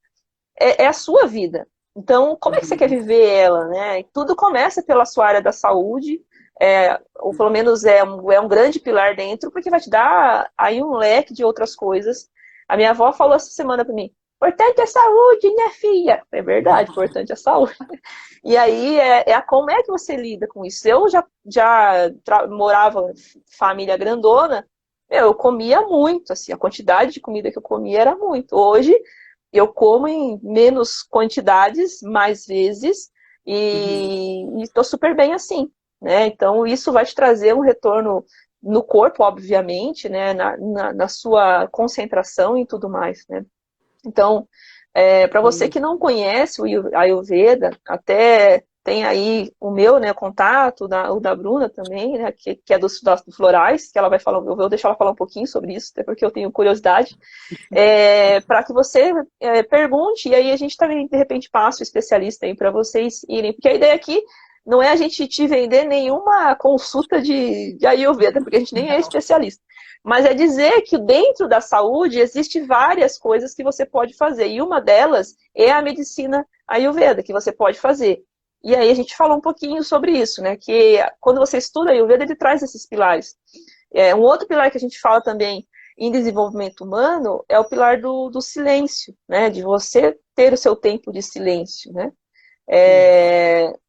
é a sua vida. Então, como é que você quer Uhum. viver ela, né? E tudo começa pela sua área da saúde, ou pelo menos é um grande pilar dentro, porque vai te dar aí um leque de outras coisas. A minha avó falou essa semana para mim, importante é a saúde, né, filha? É verdade, importante é a saúde. E aí, como é que você lida com isso? Eu já morava em família grandona, eu comia muito, assim, a quantidade de comida que eu comia era muito. Hoje, eu como em menos quantidades, mais vezes, Uhum. e estou super bem assim, né? Então, isso vai te trazer um retorno no corpo, obviamente, né? Na sua concentração e tudo mais, né? Então, para você que não conhece o Ayurveda, até tem aí o meu, né, contato, o da Bruna também, né, que é dos florais, que ela vai falar, eu vou deixar ela falar um pouquinho sobre isso, até porque eu tenho curiosidade, para que você pergunte, e aí a gente também, de repente, passa o especialista aí para vocês irem, porque a ideia aqui não é a gente te vender nenhuma consulta de Ayurveda, porque a gente nem é especialista. Mas é dizer que dentro da saúde existe várias coisas que você pode fazer. E uma delas é a medicina Ayurveda, que você pode fazer. E aí a gente falou um pouquinho sobre isso, né? Que quando você estuda Ayurveda, ele traz esses pilares. Um outro pilar que a gente fala também em desenvolvimento humano é o pilar do silêncio, né? De você ter o seu tempo de silêncio, né?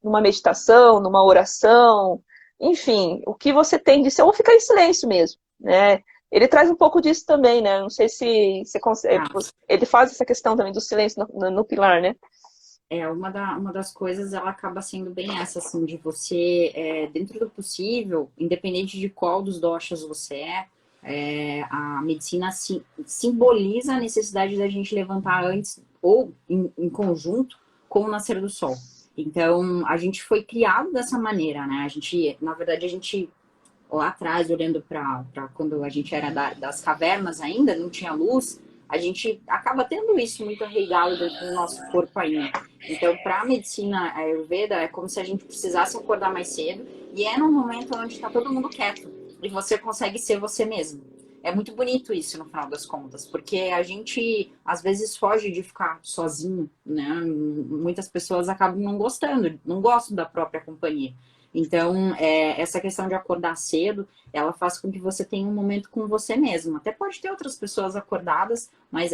Numa meditação, numa oração, enfim, o que você tem de ser, ou ficar em silêncio mesmo, né? Ele traz um pouco disso também, né? Não sei se você consegue. Ele faz essa questão também do silêncio no pilar, né? Uma das coisas, ela acaba sendo bem essa, assim, de você, dentro do possível, independente de qual dos doshas você a medicina simboliza a necessidade da gente levantar antes, ou em conjunto, com o nascer do sol. Então, a gente foi criado dessa maneira, né? Na verdade, a gente, lá atrás, olhando para quando a gente era das cavernas ainda, não tinha luz, a gente acaba tendo isso muito arraigado dentro do nosso corpo ainda. Então, para a medicina Ayurveda, é como se a gente precisasse acordar mais cedo, e é num momento onde está todo mundo quieto, e você consegue ser você mesmo. É muito bonito isso, no final das contas, porque a gente, às vezes, foge de ficar sozinho, né? Muitas pessoas acabam não gostando, não gostam da própria companhia. Então, essa questão de acordar cedo, ela faz com que você tenha um momento com você mesmo. Até pode ter outras pessoas acordadas, mas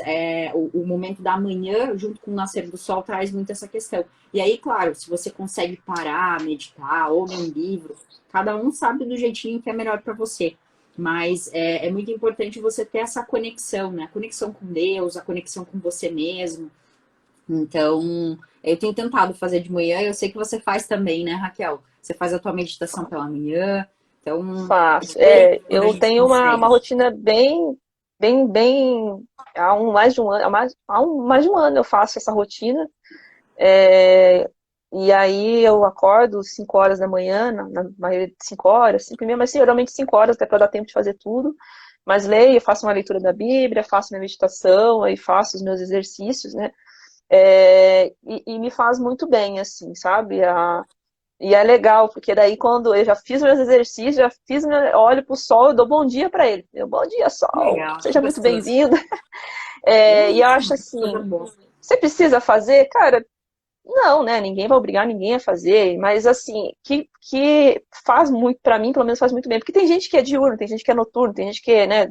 o momento da manhã, junto com o nascer do sol, traz muito essa questão. E aí, claro, se você consegue parar, meditar, ou ler um livro, cada um sabe do jeitinho que é melhor para você. Mas é muito importante você ter essa conexão, né? A conexão com Deus, a conexão com você mesmo. Então, eu tenho tentado fazer de manhã, eu sei que você faz também, né, Raquel? Você faz a tua meditação pela manhã, então... Faço. Quando a Eu gente tenho uma consegue. rotina bem. Há mais de um ano, mais de um ano eu faço essa rotina. E aí eu acordo 5 horas da manhã, na maioria de 5 horas, 5:30, mas geralmente 5 horas, até para dar tempo de fazer tudo. Mas leio, faço uma leitura da Bíblia, faço minha meditação, aí faço os meus exercícios, né? E me faz muito bem, assim, sabe? E é legal, porque daí quando eu já fiz meus exercícios, olho pro sol, eu dou bom dia para ele. Bom dia, sol, Legal, que seja muito gostoso. bem-vindo. E eu acho Coisa assim, boa. você precisa fazer? Cara, não, né? Ninguém vai obrigar ninguém a fazer, mas assim, que faz muito, para mim, pelo menos faz muito bem. Porque tem gente que é diurno, tem gente que é noturno, tem gente que é, né?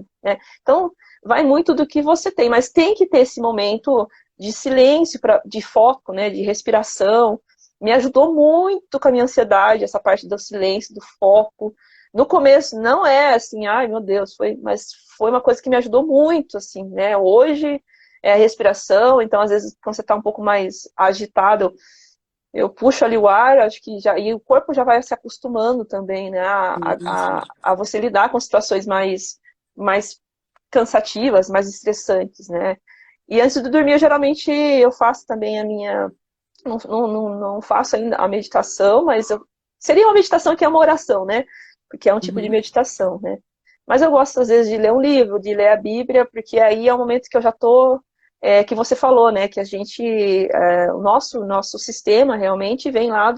Então, vai muito do que você tem, mas tem que ter esse momento de silêncio, de foco, né? De respiração. Me ajudou muito com a minha ansiedade, essa parte do silêncio, do foco. No começo não é assim, ai meu Deus, mas foi uma coisa que me ajudou muito, assim, né? Hoje é a respiração, então às vezes quando você está um pouco mais agitado, eu puxo ali o ar, acho que já, e o corpo já vai se acostumando também, né, a você lidar com situações mais cansativas, mais estressantes, né. E antes de dormir, geralmente eu faço também a minha, não faço ainda a meditação, mas seria uma meditação que é uma oração, né, porque é um tipo de Uhum. meditação, né. Mas eu gosto, às vezes, de ler um livro, de ler a Bíblia, porque aí é o momento que eu já estou, que você falou, né, que a gente, o nosso sistema realmente vem lá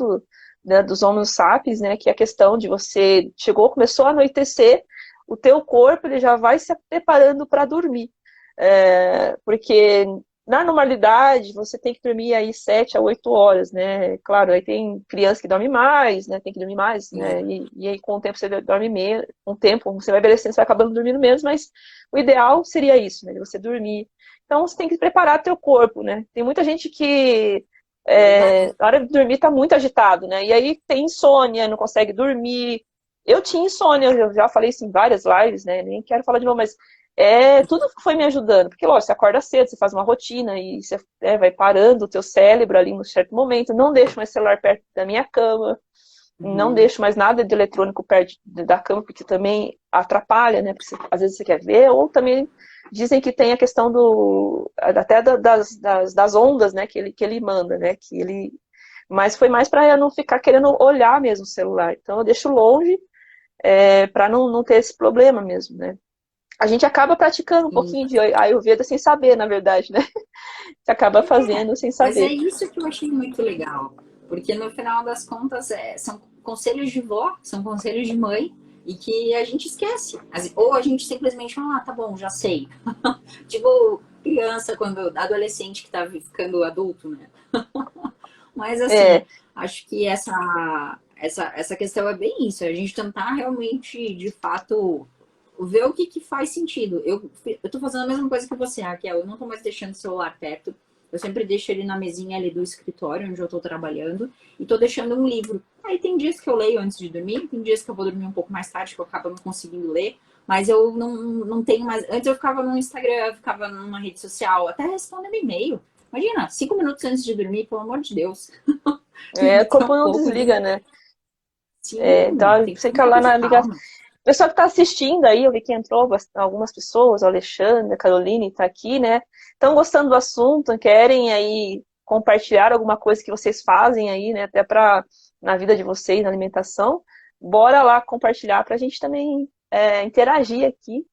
né, dos Homo sapiens, né, que é a questão de você começou a anoitecer, o teu corpo ele já vai se preparando para dormir. Porque na normalidade você tem que dormir aí 7 a 8 horas, né? Claro, aí tem criança que dorme mais, né? Tem que dormir mais, né? E aí com o tempo você dorme menos, com o tempo você vai envelhecendo, você vai acabando dormindo menos, mas o ideal seria isso, né? De você dormir. Então você tem que preparar teu corpo, né? Tem muita gente que na hora de dormir tá muito agitado, né? E aí tem insônia, não consegue dormir. Eu tinha insônia, eu já falei isso em várias lives, né? Nem quero falar de novo, mas tudo foi me ajudando, porque lógico, você acorda cedo, você faz uma rotina e você vai parando o teu cérebro ali num certo momento, não deixo mais celular perto da minha cama, não deixo mais nada de eletrônico perto da cama, porque também atrapalha, né, porque às vezes você quer ver, ou também Dizem que tem a questão até das ondas, né, que ele manda, né, mas foi mais para eu não ficar querendo olhar mesmo o celular. Então eu deixo longe, para não ter esse problema mesmo, né. A gente acaba praticando um Sim. pouquinho de Ayurveda sem saber, na verdade, né? Você acaba É, fazendo sem mas é saber. isso que eu achei muito legal. Porque no final das contas são conselhos de vó, são conselhos de mãe, e que a gente esquece. Ou a gente simplesmente fala, ah, tá bom, já sei. Tipo, criança, quando adolescente que tá ficando adulto, né? Mas assim, É, acho que essa questão é bem isso, é a gente tentar realmente, de fato, ver o que faz sentido. Eu tô fazendo a mesma coisa que você, Raquel, eu não tô mais deixando o celular perto, eu sempre deixo ele na mesinha ali do escritório, onde eu tô trabalhando, e tô deixando um livro. Aí tem dias que eu leio antes de dormir, tem dias que eu vou dormir um pouco mais tarde, que eu acabo não conseguindo ler, mas eu não tenho mais. Antes eu ficava no Instagram, eu ficava numa rede social, até respondendo e-mail. Imagina, 5 minutos antes de dormir, pelo amor de Deus. o Limita corpo um não pouco. desliga, né? Sim, Então tem que você ter um fica pouco lá de na ligação. calma. O pessoal que está assistindo aí, eu vi que entrou algumas pessoas, o Alexandre, a Caroline está aqui, né? Estão gostando do assunto, querem aí compartilhar alguma coisa que vocês fazem aí, né? Até para na vida de vocês, na alimentação. Bora lá compartilhar para a gente também interagir aqui.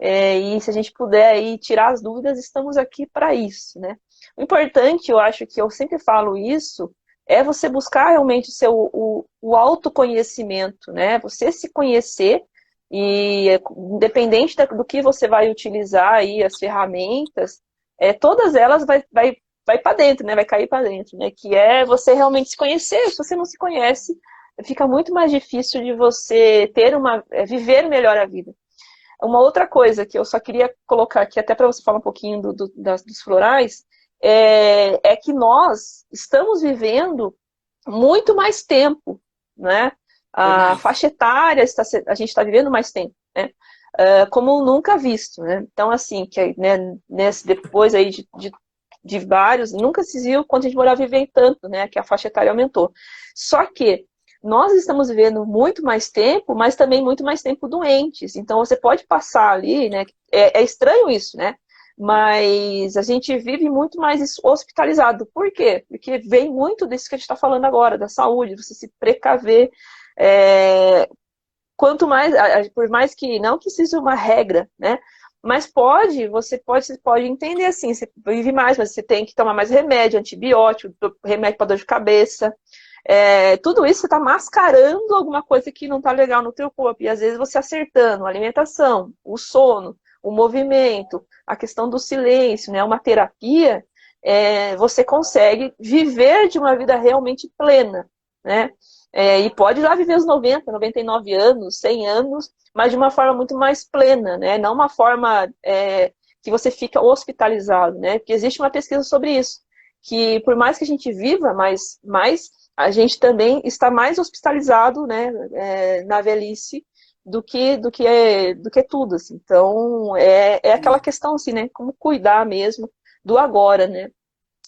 E se a gente puder aí tirar as dúvidas, estamos aqui para isso, né? O importante, eu acho que eu sempre falo isso, é você buscar realmente o autoconhecimento, né? Você se conhecer e independente do que você vai utilizar aí, as ferramentas, todas elas vai para dentro, né? Vai cair para dentro, né? Que é você realmente se conhecer. Se você não se conhece, fica muito mais difícil de você viver melhor a vida. Uma outra coisa que eu só queria colocar aqui, até para você falar um pouquinho dos florais, é que nós estamos vivendo muito mais tempo, né? A Verdade. faixa etária, a gente está vivendo mais tempo, né? Como nunca visto, né? Então, assim, né, depois aí de vários, nunca se viu quanto a gente morava viver tanto, né? Que a faixa etária aumentou. Só que nós estamos vivendo muito mais tempo, mas também muito mais tempo doentes. Então, você pode passar ali, né? É estranho isso, né? Mas a gente vive muito mais hospitalizado. Por quê? Porque vem muito disso que a gente está falando agora, da saúde, você se precaver. É, quanto mais, por mais que não que seja uma regra, né? Mas você pode entender assim, você vive mais, mas você tem que tomar mais remédio, antibiótico, remédio para dor de cabeça. Tudo isso você está mascarando alguma coisa que não está legal no teu corpo. E às vezes você acertando a alimentação, o sono, o movimento, a questão do silêncio, né? Uma terapia, você consegue viver de uma vida realmente plena, né? E pode ir lá viver os 90, 99 anos, 100 anos, mas de uma forma muito mais plena, né? Não uma forma que você fica hospitalizado, né? Porque existe uma pesquisa sobre isso, que por mais que a gente viva mais a gente também está mais hospitalizado, né, na velhice do que tudo, assim. Então, é aquela questão, assim, né, como cuidar mesmo do agora, né.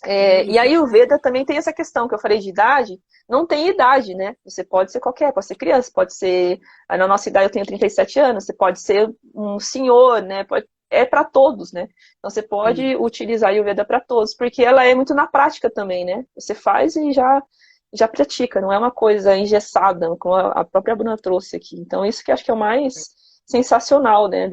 E Isso. aí o Veda também tem essa questão que eu falei de idade, não tem idade, né? Você pode ser qualquer, pode ser criança, pode ser. Na nossa idade eu tenho 37 anos, você pode ser um senhor, né? É para todos, né? Então você pode utilizar o Veda para todos, porque ela é muito na prática também, né? Você faz e já pratica, não é uma coisa engessada, como a própria Bruna trouxe aqui. Então isso que eu acho que é o mais sensacional, né?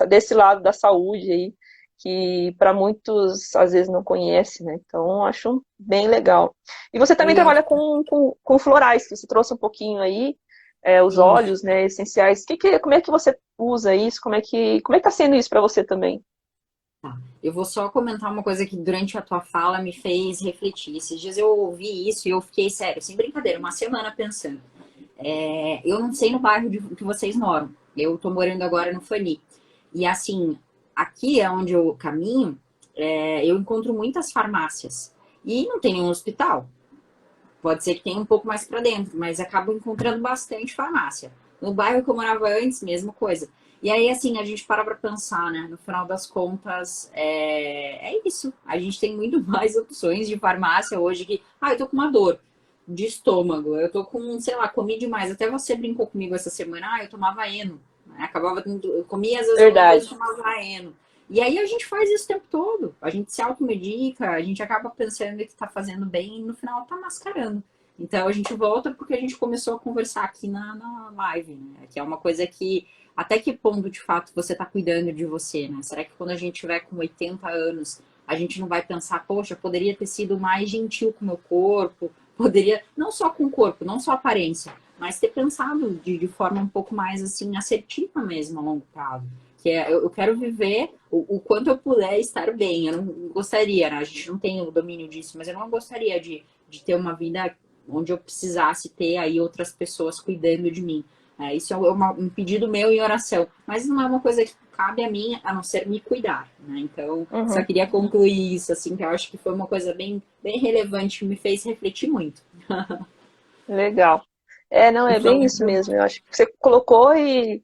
Desse lado da saúde aí que para muitos às vezes não conhece, né? Então acho bem legal. E você também É, trabalha com florais, que você trouxe um pouquinho aí, os isso. óleos, né, essenciais. Como é que você usa isso? Como é que tá sendo isso para você também? Tá. Eu vou só comentar uma coisa que durante a tua fala me fez refletir. Esses dias eu ouvi isso e eu fiquei, sério, sem brincadeira, uma semana pensando. Eu não sei no bairro que vocês moram. Eu tô morando agora no Fani. E assim, aqui é onde eu caminho, eu encontro muitas farmácias. E não tem nenhum hospital. Pode ser que tenha um pouco mais para dentro, mas acabo encontrando bastante farmácia. No bairro que eu morava antes, mesma coisa. E aí, assim, a gente para pensar, né? No final das contas, é isso. A gente tem muito mais opções de farmácia hoje que, eu tô com uma dor de estômago, eu tô com, sei lá, comi demais. Até você brincou comigo essa semana, eu tomava Eno. Né? Eu comia às vezes alguma coisa e Verdade. tomava Eno. E aí a gente faz isso o tempo todo. A gente se automedica, a gente acaba pensando que está fazendo bem e no final está mascarando. Então a gente volta porque a gente começou a conversar aqui na live, né? Que é uma coisa que até que ponto de fato você está cuidando de você, né? Será que quando a gente tiver com 80 anos, a gente não vai pensar, poxa, poderia ter sido mais gentil com o meu corpo, poderia, não só com o corpo, não só a aparência, mas ter pensado de forma um pouco mais assim assertiva mesmo a longo prazo. Que é, eu quero viver o quanto eu puder estar bem. Eu não gostaria, né? A gente não tem o domínio disso, mas eu não gostaria de ter uma vida onde eu precisasse ter aí outras pessoas cuidando de mim. Isso é um pedido meu em oração, mas não é uma coisa que cabe a mim, a não ser me cuidar, né? Então, só Uhum. queria concluir isso, assim, que eu acho que foi uma coisa bem relevante, que me fez refletir muito. Legal. É, não, é bem isso mesmo. Eu acho que você colocou e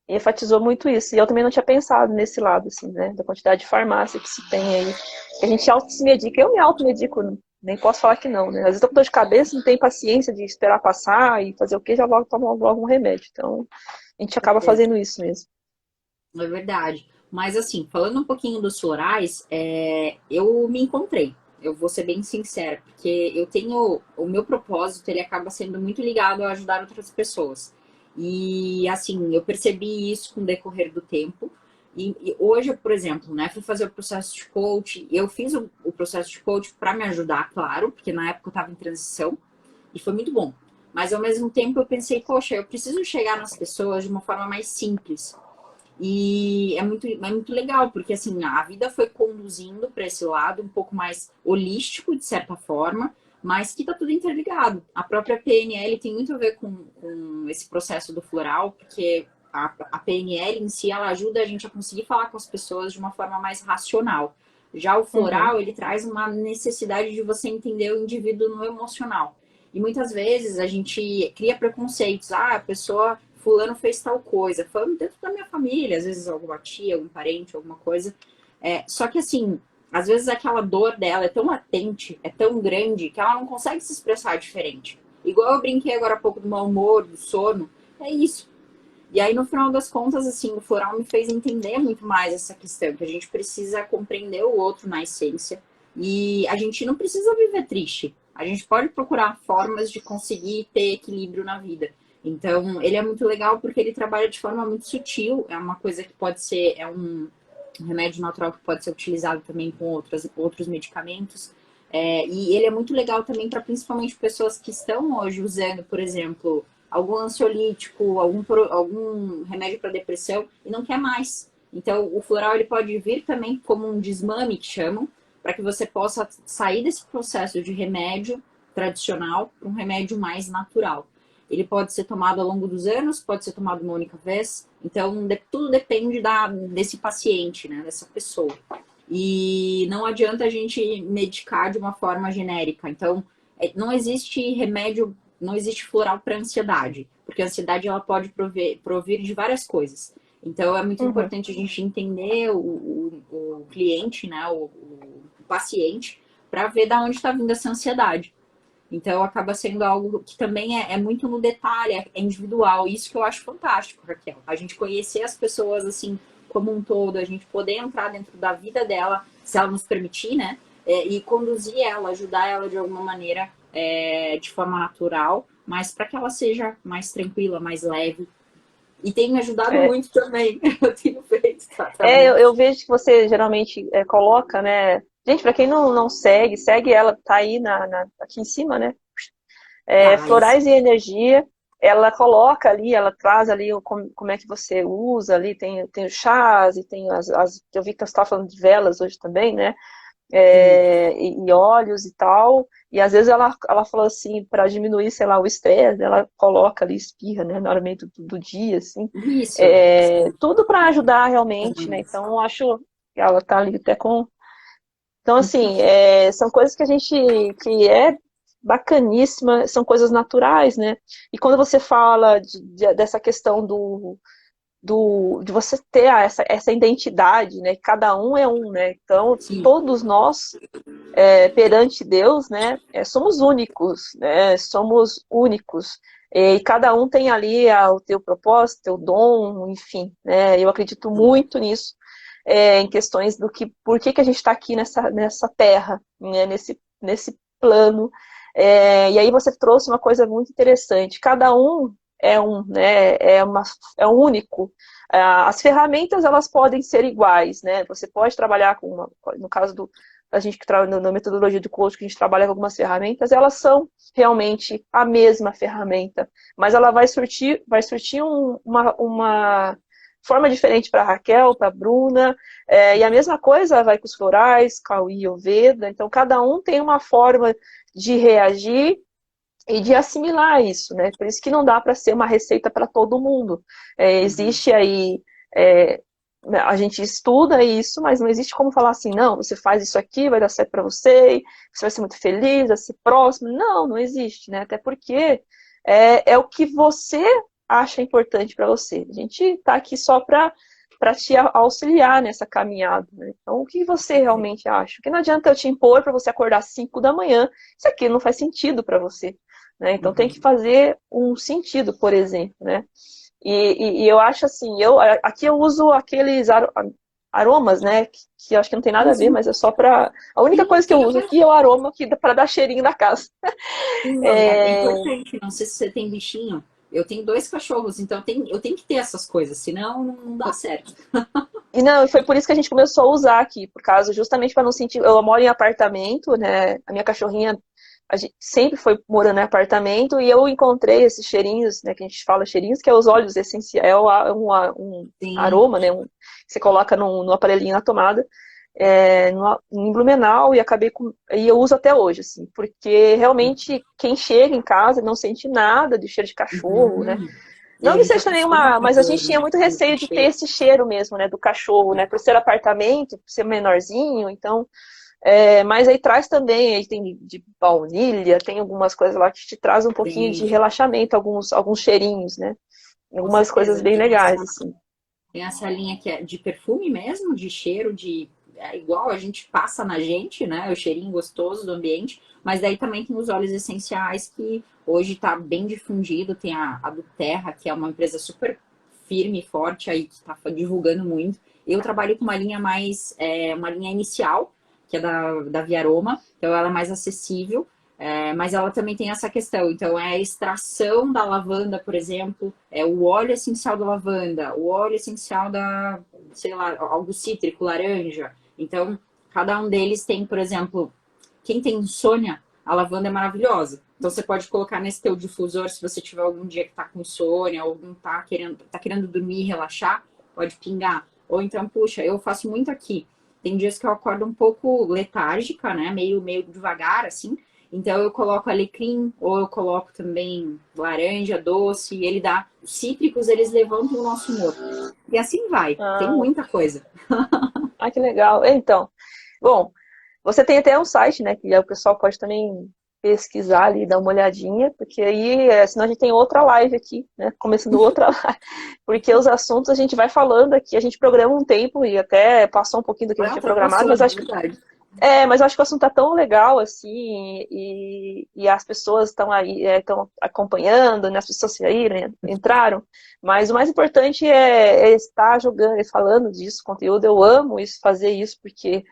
enfatizou muito isso. E eu também não tinha pensado nesse lado, assim, né? Da quantidade de farmácia que se tem aí. Que a gente auto se medica. Eu me automedico, nem posso falar que não, né? Às vezes eu tô com dor de cabeça, não tenho paciência de esperar passar e fazer o quê, já logo tomo logo um remédio. Então, a gente acaba fazendo isso mesmo. É verdade. Mas assim, falando um pouquinho dos florais, eu me encontrei. Eu vou ser bem sincera, porque eu tenho o meu propósito, ele acaba sendo muito ligado a ajudar outras pessoas. E assim, eu percebi isso com o decorrer do tempo. E hoje, por exemplo, né, fui fazer o processo de coach. Eu fiz o processo de coach para me ajudar, claro, porque na época eu estava em transição e foi muito bom. Mas ao mesmo tempo eu pensei, poxa, eu preciso chegar nas pessoas de uma forma mais simples. E é muito legal, porque assim, a vida foi conduzindo para esse lado um pouco mais holístico, de certa forma, mas que está tudo interligado. A própria PNL tem muito a ver com esse processo do floral, porque a PNL em si, ela ajuda a gente a conseguir falar com as pessoas de uma forma mais racional. Já o Uhum, floral, ele traz uma necessidade de você entender o indivíduo no emocional. E muitas vezes a gente cria preconceitos. Ah, a pessoa fulano fez tal coisa. Falando dentro da minha família, às vezes alguma tia, algum parente, alguma coisa. Só que assim, às vezes aquela dor dela é tão latente, é tão grande, que ela não consegue se expressar diferente. Igual eu brinquei agora há pouco do mau humor, do sono, é isso. E aí, no final das contas, assim, o floral me fez entender muito mais essa questão, que a gente precisa compreender o outro na essência. E a gente não precisa viver triste. A gente pode procurar formas de conseguir ter equilíbrio na vida. Então, ele é muito legal porque ele trabalha de forma muito sutil. É uma coisa que pode ser, um remédio natural que pode ser utilizado também com outros medicamentos. E ele é muito legal também para principalmente pessoas que estão hoje usando, por exemplo, algum ansiolítico, algum remédio para depressão e não quer mais. Então, o floral ele pode vir também como um desmame, que chamam, para que você possa sair desse processo de remédio tradicional para um remédio mais natural. Ele pode ser tomado ao longo dos anos, pode ser tomado uma única vez. Então, tudo depende desse paciente, né, dessa pessoa. E não adianta a gente medicar de uma forma genérica. Então, não existe remédio, não existe floral para ansiedade, porque a ansiedade ela pode provir de várias coisas. Então, é muito uhum. importante a gente entender o cliente, né, o paciente, para ver da onde está vindo essa ansiedade. Então, acaba sendo algo que também é muito no detalhe, é individual. Isso que eu acho fantástico, Raquel. A gente conhecer as pessoas, assim, como um todo, a gente poder entrar dentro da vida dela, se ela nos permitir, né? E conduzir ela, ajudar ela de alguma maneira, de forma natural, mas para que ela seja mais tranquila, mais leve. E tem me ajudado É, muito também. Eu tenho feito eu tratamento. vejo que você geralmente coloca, né? Gente, para quem não segue, segue ela, tá aí aqui em cima, né? Tá, isso. Florais e Energia, ela coloca ali, ela traz ali como é que você usa ali, tem os chás e tem eu vi que você estava falando de velas hoje também, né? Isso. E óleos e tal. E às vezes ela falou assim, para diminuir, sei lá, o estresse, ela coloca ali, espirra, né, na hora meio do dia, assim. Isso. Tudo para ajudar realmente, né? Então, eu acho que ela tá ali até com. Então, assim, são coisas que a gente. Que é bacaníssima, são coisas naturais, né? E quando você fala dessa questão de você ter essa identidade, né? Cada um é um, né? Então, Sim. todos nós perante Deus, né, somos únicos, né, somos únicos. E cada um tem ali o teu propósito, teu dom, enfim, né, eu acredito muito nisso. em questões do que, por que a gente está aqui nessa terra, né, nesse plano. E aí você trouxe uma coisa muito interessante. Cada um né, é único. As ferramentas, elas podem ser iguais, né? Você pode trabalhar no caso da gente que trabalha na metodologia de coaching, que a gente trabalha com algumas ferramentas, elas são realmente a mesma ferramenta, mas ela vai surtir uma forma diferente para a Raquel, para a Bruna, e a mesma coisa vai com os florais, com a Ayurveda. Então cada um tem uma forma de reagir e de assimilar isso, né? Por isso que não dá para ser uma receita para todo mundo. Existe aí, a gente estuda isso, mas não existe como falar assim, não, você faz isso aqui, vai dar certo para você, você vai ser muito feliz, vai ser próximo. Não, não existe, né? Até porque é o que você acha importante para você. A gente está aqui só para te auxiliar nessa caminhada, né? Então, o que você realmente acha? Porque não adianta eu te impor para você acordar às 5 da manhã, isso aqui não faz sentido para você, né? Então, tem que fazer um sentido, por exemplo, né? E eu acho assim, aqui eu uso aqueles aromas, né? Que eu acho que não tem nada a ver, mas é só para... A única coisa que eu uso aqui é o aroma para dar cheirinho na casa. É importante, não sei se você tem bichinho. Eu tenho 2 cachorros, então eu tenho que ter essas coisas, senão não dá certo. E não, foi por isso que a gente começou a usar aqui, por causa justamente para não sentir. Eu moro em apartamento, né? A minha cachorrinha a gente sempre foi morando em apartamento e eu encontrei esses cheirinhos, né? Que a gente fala cheirinhos, que é os óleos essenciais, um aroma, né? Que você coloca no aparelhinho na tomada, em Blumenau e eu uso até hoje, assim, porque realmente quem chega em casa não sente nada de cheiro de cachorro, né? E Não a que gente seja acostuma nenhuma, com a mas a dor, gente tinha né? muito receio de ter esse cheiro mesmo, né, do cachorro, né, por ser apartamento, por ser menorzinho, então, mas aí traz também, aí tem de baunilha, tem algumas coisas lá que te traz um pouquinho de Tem, relaxamento, alguns cheirinhos, né, com algumas coisas certeza. bem legais, assim. Tem essa linha que é de perfume mesmo, de cheiro, igual a gente passa na gente, né? O cheirinho gostoso do ambiente. Mas daí também tem os óleos essenciais que hoje está bem difundido. Tem a do Terra, que é uma empresa super firme e forte aí, que está divulgando muito. Eu trabalho com uma linha uma linha inicial, que é da Viaroma. Então ela é mais acessível. Mas ela também tem essa questão. Então, é a extração da lavanda, por exemplo, é o óleo essencial da lavanda, o óleo essencial sei lá, algo cítrico, laranja. Então, cada um deles tem, por exemplo, quem tem insônia, a lavanda é maravilhosa. Então, você pode colocar nesse teu difusor, se você tiver algum dia que tá com insônia, ou não tá querendo dormir e relaxar, pode pingar. Ou então, puxa, eu faço muito aqui. Tem dias que eu acordo um pouco letárgica, né? Meio devagar, assim. Então eu coloco alecrim, ou eu coloco também laranja doce, e ele dá. Os cítricos, eles levantam o nosso humor. E assim vai, tem Ah, muita coisa. que legal. Então, bom, você tem até um site, né, que o pessoal pode também pesquisar ali, dar uma olhadinha, porque aí, senão a gente tem outra live aqui, né, começando outra live, porque os assuntos a gente vai falando aqui, a gente programa um tempo e até passou um pouquinho do que a gente tinha programado, Ultrapassou, mas na acho verdade. mas eu acho que o assunto tá tão legal, assim, e as pessoas estão aí, estão acompanhando, né, as pessoas saíram, entraram, mas o mais importante é estar jogando, falando disso, conteúdo. Eu amo isso, fazer isso, porque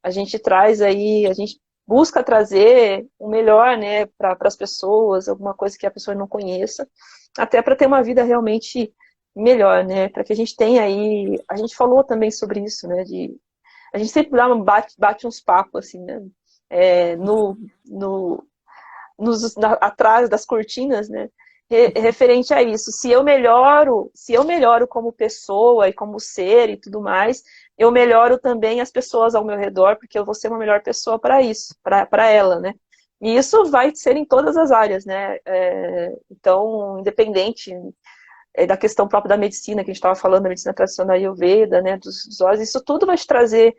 a gente traz aí, a gente busca trazer o melhor, né, para as pessoas, alguma coisa que a pessoa não conheça, até para ter uma vida realmente melhor, né, para que a gente tenha aí, a gente falou também sobre isso, né, a gente sempre bate uns papos, assim, né? É, atrás das cortinas, né? Referente a isso. Se eu melhoro como pessoa e como ser e tudo mais, eu melhoro também as pessoas ao meu redor, porque eu vou ser uma melhor pessoa para isso, para ela, né? E isso vai ser em todas as áreas, né? Então, independente da questão própria da medicina, que a gente estava falando, da medicina tradicional Ayurveda, né, dos olhos, isso tudo vai te trazer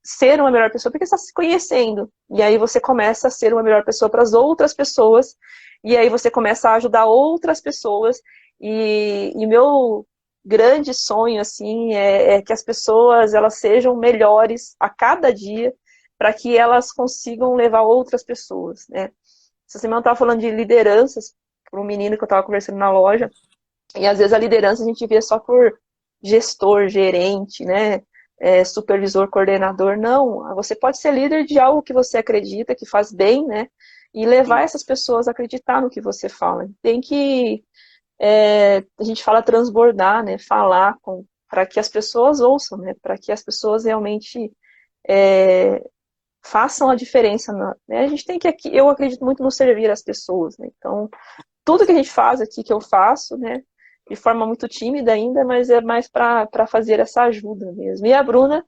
ser uma melhor pessoa, porque você está se conhecendo. E aí você começa a ser uma melhor pessoa para as outras pessoas, e aí você começa a ajudar outras pessoas. E meu grande sonho, assim, é que as pessoas elas sejam melhores a cada dia, para que elas consigam levar outras pessoas, né? Essa semana eu estava falando de lideranças, para um menino que eu estava conversando na loja, e às vezes a liderança a gente vê só por gestor, gerente, né? supervisor, coordenador, não. Você pode ser líder de algo que você acredita, que faz bem, né? E levar essas pessoas a acreditar no que você fala. Tem que, a gente fala transbordar, né? Falar para que as pessoas ouçam, né? Para que as pessoas realmente façam a diferença. Né? A gente tem que, eu acredito muito no servir as pessoas, né? Então, tudo que a gente faz aqui, que eu faço, né? De forma muito tímida ainda, mas é mais para fazer essa ajuda mesmo. E a Bruna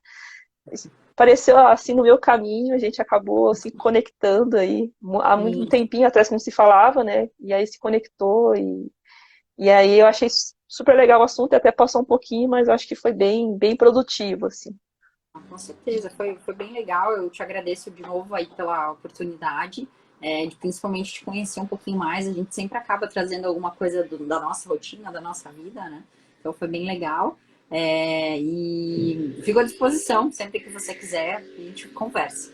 apareceu assim no meu caminho, a gente acabou se conectando aí, há muito Sim. tempinho atrás que não se falava, né? E aí se conectou, e aí eu achei super legal o assunto, até passou um pouquinho, mas eu acho que foi bem produtivo, assim. Com certeza, foi bem legal. Eu te agradeço de novo aí pela oportunidade, de principalmente te conhecer um pouquinho mais. A gente sempre acaba trazendo alguma coisa da nossa rotina, da nossa vida, né? Então foi bem legal. E fico à disposição, sempre que você quiser, a gente conversa.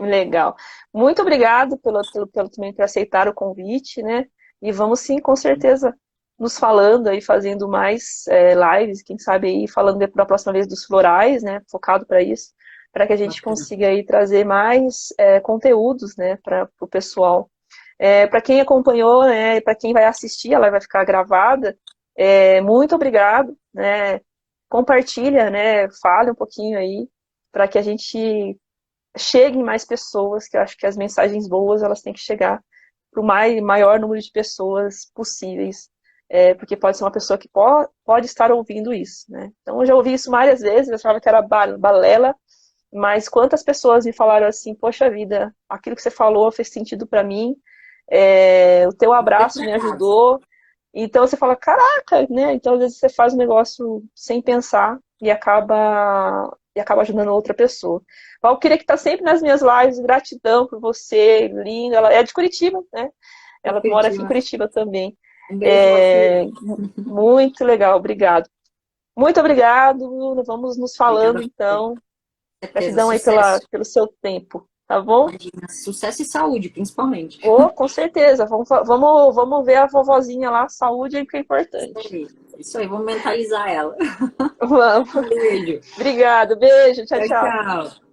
Legal. Muito obrigado pelo também por aceitar o convite, né? E vamos sim, com certeza, nos falando aí, fazendo mais lives, quem sabe aí falando da próxima vez dos florais, né? Focado para isso, para que a gente Bacana. consiga aí trazer mais conteúdos, né, para o pessoal. Para quem acompanhou, né, para quem vai assistir, ela vai ficar gravada. Muito obrigado, né? Compartilha, né? Fale um pouquinho aí para que a gente cheguem mais pessoas, que eu acho que as mensagens boas elas têm que chegar para o maior número de pessoas possíveis, porque pode ser uma pessoa que pode estar ouvindo isso, né? Então eu já ouvi isso várias vezes, eu achava que era balela, mas quantas pessoas me falaram assim, poxa vida, aquilo que você falou fez sentido para mim, o teu Não foi por abraço me acaso. ajudou, então você fala, caraca, né? Então às vezes você faz um negócio sem pensar e acaba ajudando outra pessoa. Valquíria que está sempre nas minhas lives, gratidão por você, linda. Ela é de Curitiba, né? Foi Ela mora aqui em Curitiba. Curitiba também. Um beijo, É, Valquíria. muito legal, obrigado. Muito obrigado, Luna. Vamos nos falando Obrigada a você. então. Com certeza, Gratidão aí sucesso. pelo seu tempo, tá bom? Imagina, sucesso e saúde, principalmente. Oh, com certeza. Vamos ver a vovozinha lá, saúde aí que é Isso importante. aí, isso aí, vamos mentalizar ela. Vamos. Um beijo. Obrigado, beijo, tchau, Tchau, tchau. tchau.